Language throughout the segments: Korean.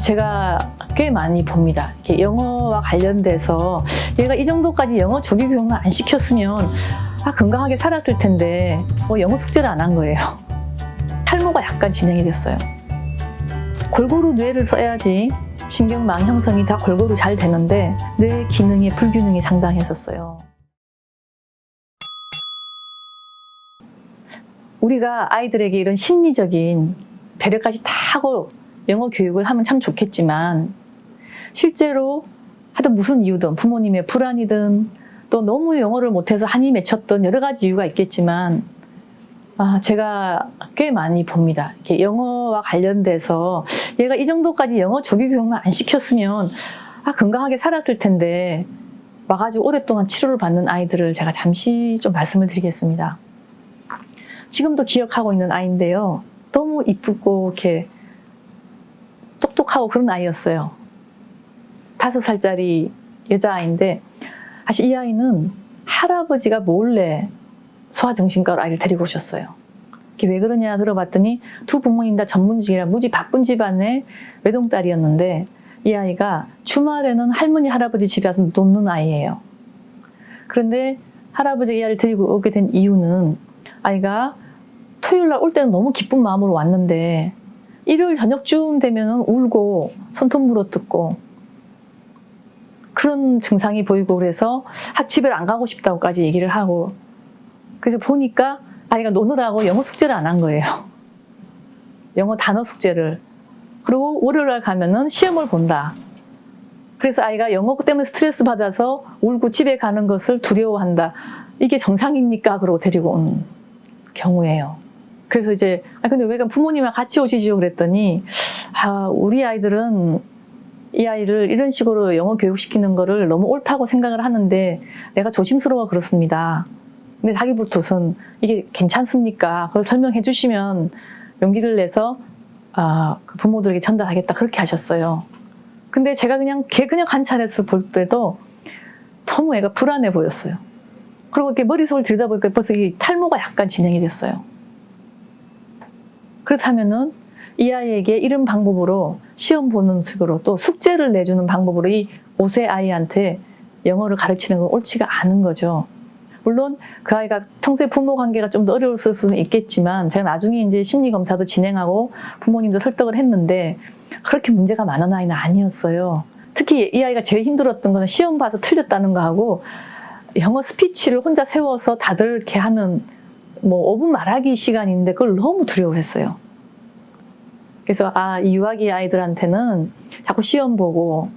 제가 꽤 많이 봅니다. 이렇게 영어와 관련돼서 얘가 이 정도까지 영어 조기 교육만 안 시켰으면 건강하게 살았을 텐데 영어 숙제를 안 한 거예요. 탈모가 약간 진행이 됐어요. 골고루 뇌를 써야지 신경망 형성이 다 골고루 잘 되는데 뇌 기능의 불균형이 상당했었어요. 우리가 아이들에게 이런 심리적인 배려까지 다 하고 영어 교육을 하면 참 좋겠지만 실제로 하여튼 무슨 이유든 부모님의 불안이든 또 너무 영어를 못해서 한이 맺혔던 여러 가지 이유가 있겠지만 제가 꽤 많이 봅니다. 이렇게 영어와 관련돼서 얘가 이 정도까지 영어 조기 교육만 안 시켰으면 건강하게 살았을 텐데 와가지고 오랫동안 치료를 받는 아이들을 제가 잠시 좀 말씀을 드리겠습니다. 지금도 기억하고 있는 아이인데요. 너무 이쁘고 이렇게 똑똑하고 그런 아이였어요. 5살짜리 여자아이인데 사실 이 아이는 할아버지가 몰래 소아정신과로 아이를 데리고 오셨어요. 왜 그러냐 들어봤더니 두 부모님 다 전문직이라 무지 바쁜 집안의 외동딸이었는데 이 아이가 주말에는 할머니 할아버지 집에 와서 놓는 아이예요. 그런데 할아버지가 이 아이를 데리고 오게 된 이유는 아이가 토요일날 올 때는 너무 기쁜 마음으로 왔는데 일요일 저녁쯤 되면 울고 손톱 물어뜯고 그런 증상이 보이고 그래서 집에 안 가고 싶다고까지 얘기를 하고 그래서 보니까 아이가 노느라고 영어 숙제를 안 한 거예요. 영어 단어 숙제를. 그리고 월요일날 가면은 시험을 본다. 그래서 아이가 영어 때문에 스트레스 받아서 울고 집에 가는 것을 두려워한다. 이게 정상입니까? 그러고 데리고 온 경우예요. 그래서 이제 근데 왜 부모님이랑 같이 오시죠? 그랬더니 우리 아이들은 이 아이를 이런 식으로 영어 교육시키는 거를 너무 옳다고 생각을 하는데 내가 조심스러워 그렇습니다. 근데 자기부터는 이게 괜찮습니까? 그걸 설명해 주시면 용기를 내서 그 부모들에게 전달하겠다 그렇게 하셨어요. 근데 제가 그냥 관찰해서 볼 때도 너무 애가 불안해 보였어요. 그리고 이렇게 머릿속을 들여다보니까 벌써 이 탈모가 약간 진행이 됐어요. 그렇다면은 이 아이에게 이런 방법으로 시험 보는 식으로 또 숙제를 내주는 방법으로 이 5세 아이한테 영어를 가르치는 건 옳지가 않은 거죠. 물론 그 아이가 평소에 부모 관계가 좀 더 어려웠을 수는 있겠지만 제가 나중에 이제 심리 검사도 진행하고 부모님도 설득을 했는데 그렇게 문제가 많은 아이는 아니었어요. 특히 이 아이가 제일 힘들었던 거는 시험 봐서 틀렸다는 거하고 영어 스피치를 혼자 세워서 다들 이렇게 하는 5분 말하기 시간인데 그걸 너무 두려워했어요. 그래서 이 유아기 아이들한테는 자꾸 시험 보고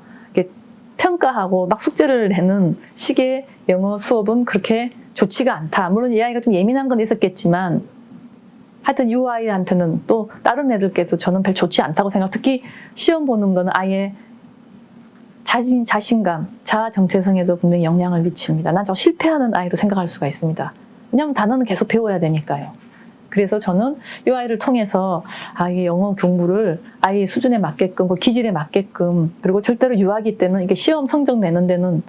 평가하고 막 숙제를 내는 식의 영어 수업은 그렇게 좋지가 않다. 물론 이 아이가 좀 예민한 건 있었겠지만 하여튼 유아이한테는 또 다른 애들께도 저는 별 좋지 않다고 생각. 특히 시험 보는 거는 아예 자신감, 자아 정체성에도 분명히 영향을 미칩니다. 난 저 실패하는 아이로 생각할 수가 있습니다. 왜냐하면 단어는 계속 배워야 되니까요. 그래서 저는 이 아이를 통해서 이게 영어 공부를 아이의 수준에 맞게끔, 그 기질에 맞게끔, 그리고 절대로 유아기 때는 이게 시험 성적 내는 데는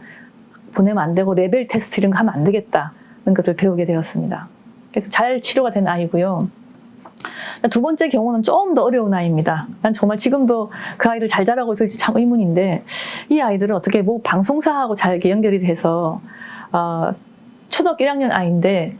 보내면 안 되고 레벨 테스트 이런 거 하면 안 되겠다는 것을 배우게 되었습니다. 그래서 잘 치료가 된 아이고요. 두 번째 경우는 좀 더 어려운 아이입니다. 난 정말 지금도 그 아이를 잘 자라고 있을지 참 의문인데 이 아이들은 어떻게 방송사하고 잘 이렇게 연결이 돼서 초등학교 1학년 아이인데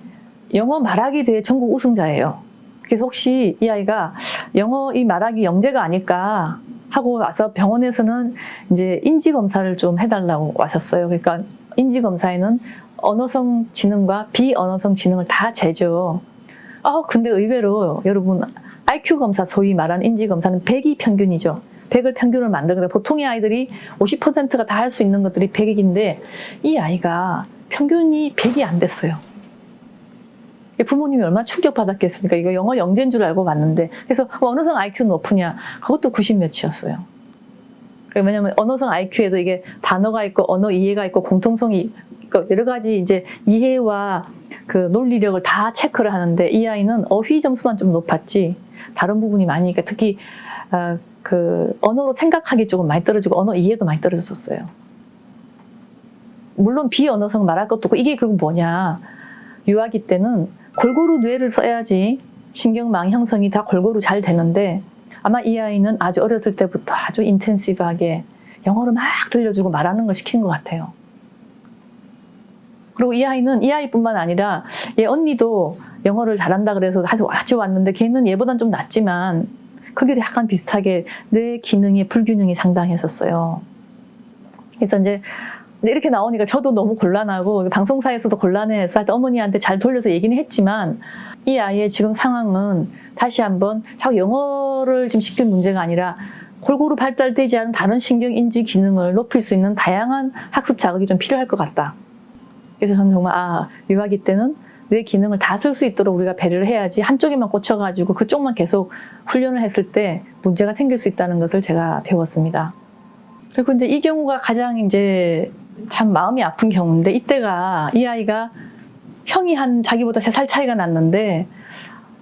영어 말하기 대회 전국 우승자예요. 그래서 혹시 이 아이가 영어 이 말하기 영재가 아닐까 하고 와서 병원에서는 이제 인지 검사를 좀 해달라고 왔었어요. 그러니까 인지 검사에는 언어성 지능과 비언어성 지능을 다 재죠. 근데 의외로 여러분 IQ 검사 소위 말하는 인지 검사는 100이 평균이죠. 100을 평균을 만들거든요. 보통의 아이들이 50%가 다 할 수 있는 것들이 100인데 이 아이가 평균이 100이 안 됐어요. 부모님이 얼마나 충격받았겠습니까? 이거 영어 영재인 줄 알고 왔는데. 그래서 언어성 IQ 높으냐? 그것도 90 몇이었어요. 왜냐하면 언어성 IQ에도 이게 단어가 있고 언어 이해가 있고 공통성이 있고 여러 가지 이제 이해와 그 논리력을 다 체크를 하는데 이 아이는 어휘 점수만 좀 높았지 다른 부분이 많으니까 특히 그 언어로 생각하기 조금 많이 떨어지고 언어 이해도 많이 떨어졌었어요. 물론 비언어성 말할 것도 없고 이게 그럼 뭐냐? 유아기 때는 골고루 뇌를 써야지 신경망 형성이 다 골고루 잘 되는데 아마 이 아이는 아주 어렸을 때부터 아주 인텐시브하게 영어를 막 들려주고 말하는 걸 시킨 것 같아요. 그리고 이 아이는 이 아이뿐만 아니라 얘 언니도 영어를 잘한다 그래서 같이 왔는데 걔는 얘보단 좀 낫지만 거기도 약간 비슷하게 뇌 기능의 불균형이 상당했었어요. 그래서 이제 이렇게 나오니까 저도 너무 곤란하고 방송사에서도 곤란해서 어머니한테 잘 돌려서 얘기는 했지만 이 아이의 지금 상황은 다시 한번 자꾸 영어를 지금 시킬 문제가 아니라 골고루 발달되지 않은 다른 신경인지 기능을 높일 수 있는 다양한 학습 자극이 좀 필요할 것 같다. 그래서 저는 정말 유아기 때는 뇌 기능을 다 쓸 수 있도록 우리가 배려를 해야지 한쪽에만 꽂혀가지고 그쪽만 계속 훈련을 했을 때 문제가 생길 수 있다는 것을 제가 배웠습니다. 그리고 이제 이 경우가 가장 이제 참 마음이 아픈 경우인데 이때가 이 아이가 형이 자기보다 3살 차이가 났는데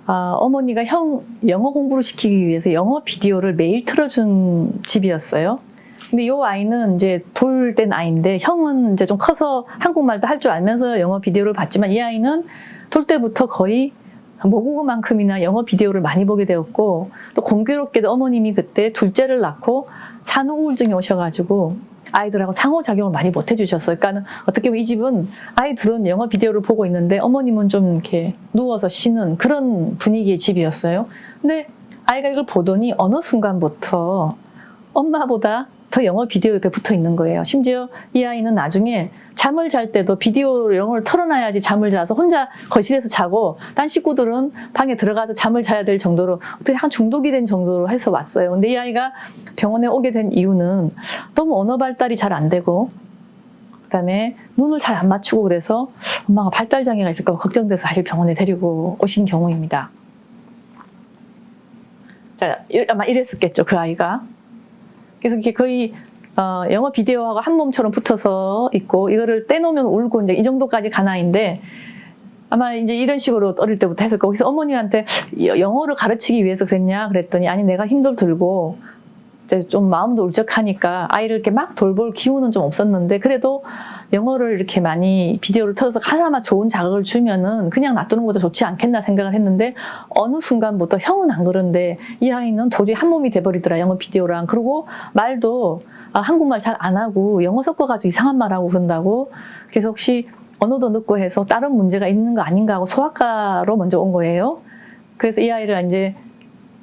어머니가 형 영어 공부를 시키기 위해서 영어 비디오를 매일 틀어준 집이었어요. 근데 이 아이는 이제 돌된 아이인데 형은 이제 좀 커서 한국말도 할 줄 알면서 영어 비디오를 봤지만 이 아이는 돌 때부터 거의 모국어만큼이나 영어 비디오를 많이 보게 되었고 또 공교롭게도 어머님이 그때 둘째를 낳고 산후 우울증이 오셔가지고 아이들하고 상호작용을 많이 못 해주셨어요. 그러니까 어떻게 보면 이 집은 아이들은 영어 비디오를 보고 있는데 어머님은 좀 이렇게 누워서 쉬는 그런 분위기의 집이었어요. 근데 아이가 이걸 보더니 어느 순간부터 엄마보다 더 영어 비디오 옆에 붙어 있는 거예요. 심지어 이 아이는 나중에 잠을 잘 때도 비디오 영어를 틀어놔야지 잠을 자서 혼자 거실에서 자고 딴 식구들은 방에 들어가서 잠을 자야 될 정도로 어떻게 약간 중독이 된 정도로 해서 왔어요. 근데 이 아이가 병원에 오게 된 이유는 너무 언어 발달이 잘 안 되고 그다음에 눈을 잘 안 맞추고 그래서 엄마가 발달 장애가 있을까 봐 걱정돼서 사실 병원에 데리고 오신 경우입니다. 자, 아마 이랬었겠죠, 그 아이가. 그래서 이게 거의 영어 비디오하고 한 몸처럼 붙어서 있고 이거를 떼놓으면 울고 이제 이 정도까지 간 아이인데 아마 이제 이런 식으로 어릴 때부터 했을 거고 그래서 어머니한테 영어를 가르치기 위해서 그랬냐 그랬더니 아니 내가 힘도 들고 이제 좀 마음도 울적하니까 아이를 이렇게 막 돌볼 기운은 좀 없었는데 그래도 영어를 이렇게 많이 비디오를 틀어서 하나만 좋은 자극을 주면은 그냥 놔두는 것도 좋지 않겠나 생각을 했는데 어느 순간부터 형은 안 그런데 이 아이는 도저히 한 몸이 돼버리더라 영어 비디오랑. 그리고 말도 한국말 잘 안 하고 영어 섞어가지고 이상한 말하고 그런다고. 그래서 혹시 언어도 늦고 해서 다른 문제가 있는 거 아닌가 하고 소아과로 먼저 온 거예요. 그래서 이 아이를 이제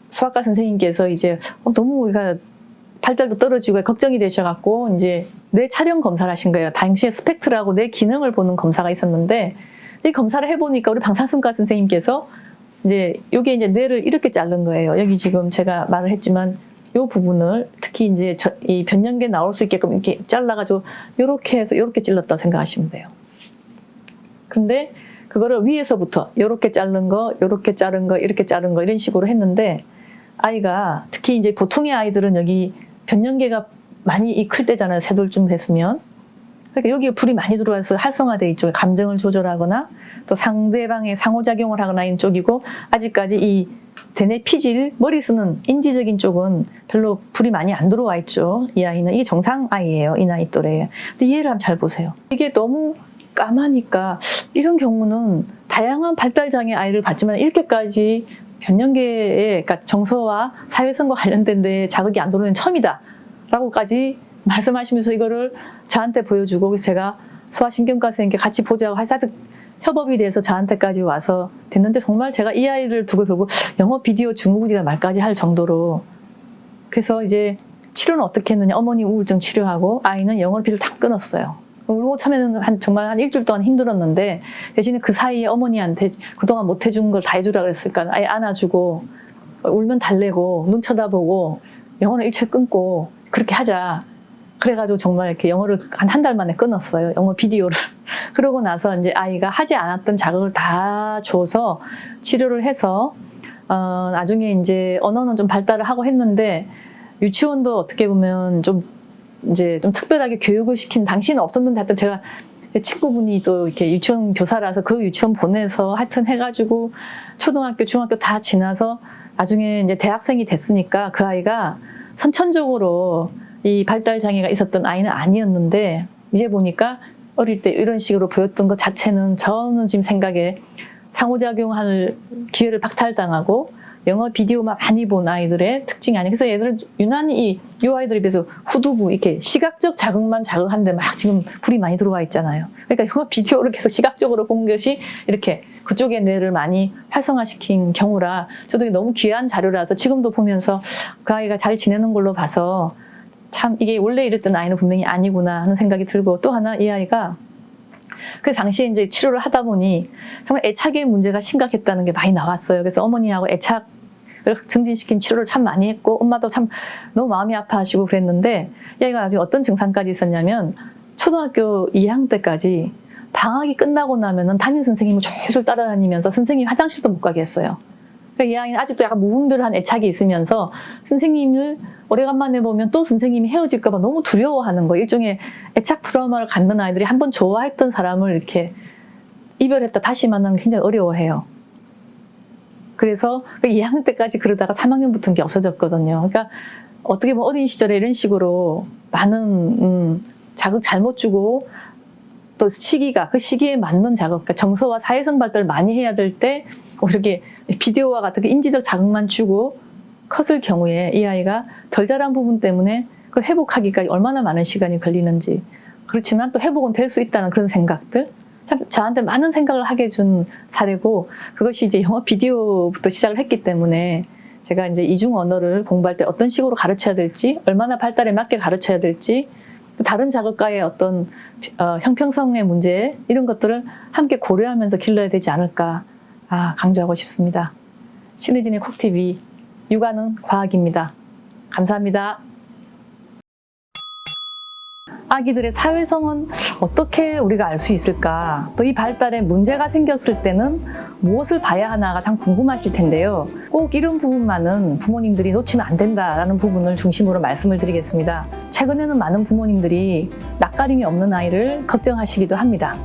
소아과 선생님께서 이제 너무 우리가 발달도 떨어지고 걱정이 되셔갖고 이제 뇌 촬영 검사를 하신 거예요. 당시에 스펙트라고 뇌 기능을 보는 검사가 있었는데 이 검사를 해보니까 우리 방사선과 선생님께서 이제 이게 이제 뇌를 이렇게 자른 거예요. 여기 지금 제가 말을 했지만 이 부분을 특히 이제 이 변연계 나올 수 있게끔 이렇게 잘라가지고 이렇게 해서 이렇게 찔렀다고 생각하시면 돼요. 근데 그거를 위에서부터 이렇게 자른 거, 이렇게 자른 거, 이렇게 자른 거 이런 식으로 했는데 아이가 특히 이제 보통의 아이들은 여기 변연계가 많이 클 때잖아요. 세 돌쯤 됐으면. 그러니까 여기에 불이 많이 들어와서 활성화돼 있죠. 감정을 조절하거나 또 상대방의 상호작용을 하거나 있는 쪽이고 아직까지 이 대뇌 피질, 머리 쓰는 인지적인 쪽은 별로 불이 많이 안 들어와 있죠. 이 아이는. 이게 정상 아이예요. 이 나이 또래에. 근데 얘를 한번 잘 보세요. 이게 너무 까마니까 이런 경우는 다양한 발달장애 아이를 봤지만 이렇게까지 변연계에 그러니까 정서와 사회성과 관련된 데에 자극이 안 들어오는 처음이다 라고까지 말씀하시면서 이거를 저한테 보여주고 그래서 제가 소아신경과 선생님께 같이 보자고 해서 협업이 돼서 저한테까지 와서 됐는데 정말 제가 이 아이를 두고 결국 영어 비디오 증후군이라 말까지 할 정도로 그래서 이제 치료는 어떻게 했느냐 어머니 우울증 치료하고 아이는 영어 비디오를 다 끊었어요. 울고 처음에는 정말 한 일주일 동안 힘들었는데 대신에 그 사이에 어머니한테 그동안 못 해준 걸 다 해주라 그랬으니까 아예 안아주고 울면 달래고 눈 쳐다보고 영어는 일체 끊고 그렇게 하자. 그래가지고 정말 이렇게 영어를 한 달 만에 끊었어요. 영어 비디오를. 그러고 나서 이제 아이가 하지 않았던 자극을 다 줘서 치료를 해서 나중에 이제 언어는 좀 발달을 하고 했는데 유치원도 어떻게 보면 좀 특별하게 교육을 시킨 당시는 없었는데 하여튼 제가 친구분이 또 이렇게 유치원 교사라서 그 유치원 보내서 하여튼 해가지고 초등학교, 중학교 다 지나서 나중에 이제 대학생이 됐으니까 그 아이가 선천적으로 이 발달 장애가 있었던 아이는 아니었는데 이제 보니까 어릴 때 이런 식으로 보였던 것 자체는 저는 지금 생각에 상호작용할 기회를 박탈당하고 영어 비디오만 많이 본 아이들의 특징이 아니에요. 그래서 얘들은 유난히 이 아이들에 비해서 후두부 이렇게 시각적 자극만 자극하는데 막 지금 불이 많이 들어와 있잖아요. 그러니까 영어 비디오를 계속 시각적으로 본 것이 이렇게 그쪽의 뇌를 많이 활성화시킨 경우라 저도 이게 너무 귀한 자료라서 지금도 보면서 그 아이가 잘 지내는 걸로 봐서 참 이게 원래 이랬던 아이는 분명히 아니구나 하는 생각이 들고, 또 하나 이 아이가 그 당시에 이제 치료를 하다 보니 정말 애착의 문제가 심각했다는 게 많이 나왔어요. 그래서 어머니하고 애착을 증진시킨 치료를 참 많이 했고, 엄마도 참 너무 마음이 아파하시고 그랬는데, 이 아이가 나중에 어떤 증상까지 있었냐면 초등학교 2학년 때까지 방학이 끝나고 나면은 담임 선생님을 졸졸 따라다니면서 선생님이 화장실도 못 가게 했어요. 그러니까 이 아이는 아직도 약간 무분별한 애착이 있으면서 선생님을 오래간만에 보면 또 선생님이 헤어질까 봐 너무 두려워하는 거예요. 일종의 애착 트라우마를 갖는 아이들이 한번 좋아했던 사람을 이렇게 이별했다 다시 만나면 굉장히 어려워해요. 그래서 2학년 때까지 그러다가 3학년부터는 게 없어졌거든요. 그러니까 어떻게 보면 어린 시절에 이런 식으로 많은 자극 잘못 주고 또 시기가 그 시기에 맞는 자극, 그러니까 정서와 사회성 발달을 많이 해야 될 때 이렇게 비디오와 같은 인지적 자극만 주고 컸을 경우에 이 아이가 덜 자란 부분 때문에 그걸 회복하기까지 얼마나 많은 시간이 걸리는지, 그렇지만 또 회복은 될 수 있다는 그런 생각들, 참 저한테 많은 생각을 하게 해준 사례고, 그것이 이제 영어 비디오부터 시작을 했기 때문에 제가 이제 이중 언어를 공부할 때 어떤 식으로 가르쳐야 될지, 얼마나 발달에 맞게 가르쳐야 될지, 다른 자극과의 어떤 형평성의 문제 이런 것들을 함께 고려하면서 길러야 되지 않을까 강조하고 싶습니다. 신의진의 콕TV, 육아는 과학입니다. 감사합니다. 아기들의 사회성은 어떻게 우리가 알 수 있을까? 또 이 발달에 문제가 생겼을 때는 무엇을 봐야 하나가 참 궁금하실 텐데요. 꼭 이런 부분만은 부모님들이 놓치면 안 된다라는 부분을 중심으로 말씀을 드리겠습니다. 최근에는 많은 부모님들이 낯가림이 없는 아이를 걱정하시기도 합니다.